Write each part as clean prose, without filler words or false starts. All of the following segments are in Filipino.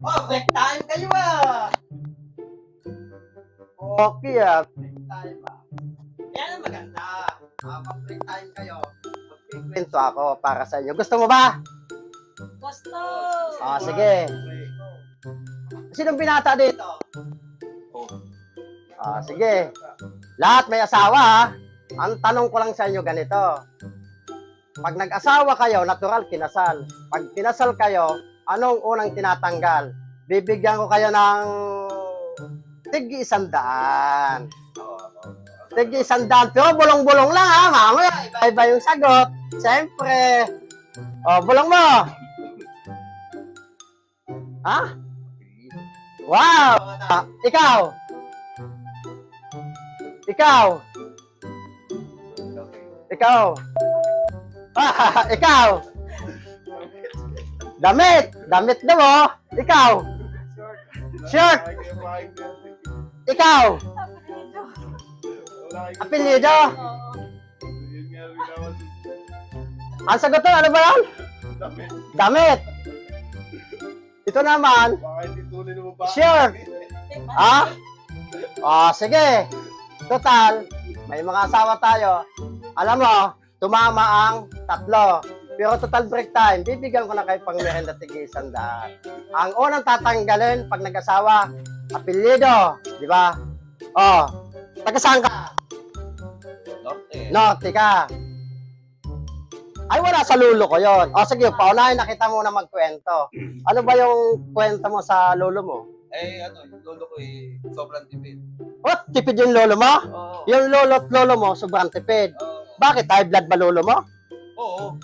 Oh, break time kayo ah! Okay ah. Break time ah. Yan ang maganda. Pag break time kayo, Magkikwento ako para sa inyo. Gusto mo ba? Gusto! Ah, sige. Sinong binata dito? Ah, sige. Lahat may asawa ha. Ang tanong ko lang sa inyo ganito. Pag nag-asawa kayo, natural kinasal. Pag kinasal kayo, anong unang tinatanggal? Bibigyan ko kayo ng tig-100. Tig-100. Pero bulong-bulong lang ha. Mamaya, iba-iba yung sagot. Siyempre. Oh, bulong mo. Ha? Wow! Ah, ikaw? Ikaw? Ikaw? Ah, ikaw? Damit! Damit daw oh! Ikaw? Shirt! Ikaw? Apelyido? Ang sagot to, ano ba yan? Damit! Ito naman, shirt! Ha? Ah, sige. Total, may mga asawa tayo. Alam mo, tumama ang 3. Pero total break time, bibigyan ko na kayo pang merenda tig-100. Ang unang tatanggalin pag nag-asawa, apelyido, di ba? Oh, taga saan ka? Norte. Norte ka. Ay, wala sa lulo ko yon. O sige, paunahin na kita muna magkwento. Ano ba yung kwento mo sa lolo mo? Yung lolo ko sobrang tipid. What? Tipid yung lolo mo? Oo. Yung lolo at lolo mo, sobrang tipid. Bakit? High blood ba lolo mo? Oo.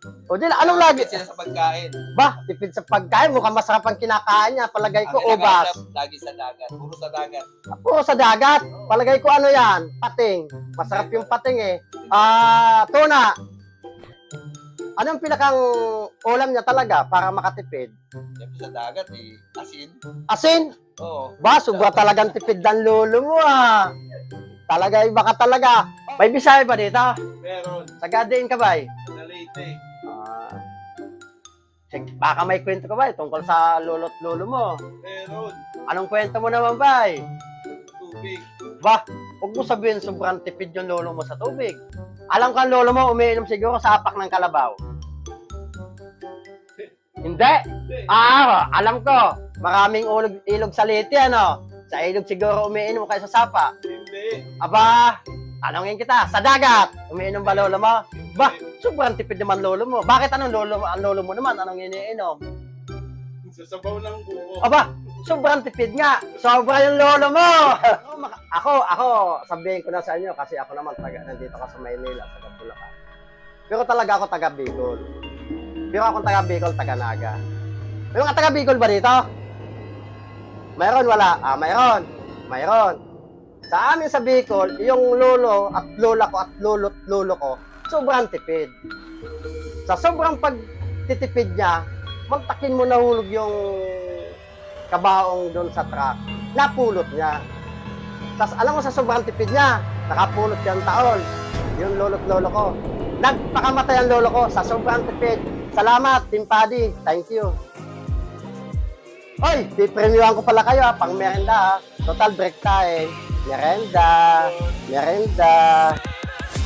O di, anong lagi? Tipid sila sa pagkain. Ba, tipid sa pagkain. Mukhang masarap ang kinakain niya. Palagay ko, Ang ubas. kinakain lagi sa dagat. Puro sa dagat. Puro sa dagat. Palagay ko, ano yan? Pating. Masarap yung pating eh. Tuna. Anong pinakang ulam niya talaga para makatipid? Siyempre sa dagat asin. Asin? Oo. Ba, sobra talagang tipid ng lolo mo ah. Talaga, iba ka talaga. May Bisaya ba dito? Meron. Sagadiin ka ba? Sa Leyte. Baka may kwento ka ba tungkol sa lolo at lolo mo? Meron. Anong kwento mo naman ba? Tubig. Ba, huwag mo sabihin sobrang tipid yung lolo mo sa tubig. Alam ka ang lolo mo, umiinom siguro sa apak ng kalabaw. Hindi? Alam ko. Maraming ilog sa Leyte, ano? Sa ilog siguro umiinom kayo sa sapa. Hindi. Aba, tanongin kita, sa dagat, umiinom ba lolo mo? Ba, sobrang tipid naman lolo mo. Bakit ang lolo mo naman, anong iniinom? Sa sabaw ng buko. Aba, sobrang tipid nga. Sobra yung lolo mo. ako, sabihin ko na sa inyo kasi ako naman nandito ka sa Maynila, taga Bulacan. Pero talaga ako taga Bicol. Pero akong taga Bicol, taga Naga. May mga taga Bicol ba dito? Mayroon, wala? Mayroon. Sa amin sa Bicol, yung lolo at lola ko at lolo ko, sobrang tipid. Sa sobrang pagtitipid niya, mantakin mo nahulog yung kabaong doon sa truck. Napulot niya. Alam mo sa sobrang tipid niya, nakapulot yung taon. Yung lolo at lolo ko. Nagpakamatay ang lolo ko sa sobrang tipid. Salamat, Team Paddy. Thank you. Oy, pipremyuhan ko pala kayo ha, pang merenda ha. Total break time. Merenda.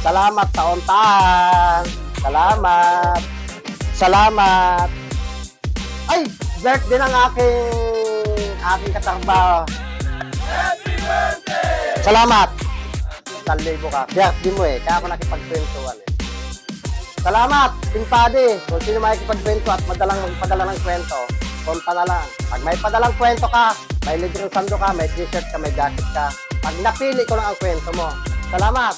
Salamat sa ontahan. Salamat. Ay, birthday ng aking katrabaho. Happy birthday! Salamat. Salibo ka. Birthday mo eh, kaya ako nakipagkwentuhan eh. Salamat, Team Paddy. Kung sino makikipagkwento at magpadala ng kwento, punta na lang. Pag may padalang kwento ka, may libreng sando ka, may t-shirt ka, may jacket ka, pag napili ko lang ang kwento mo. Salamat.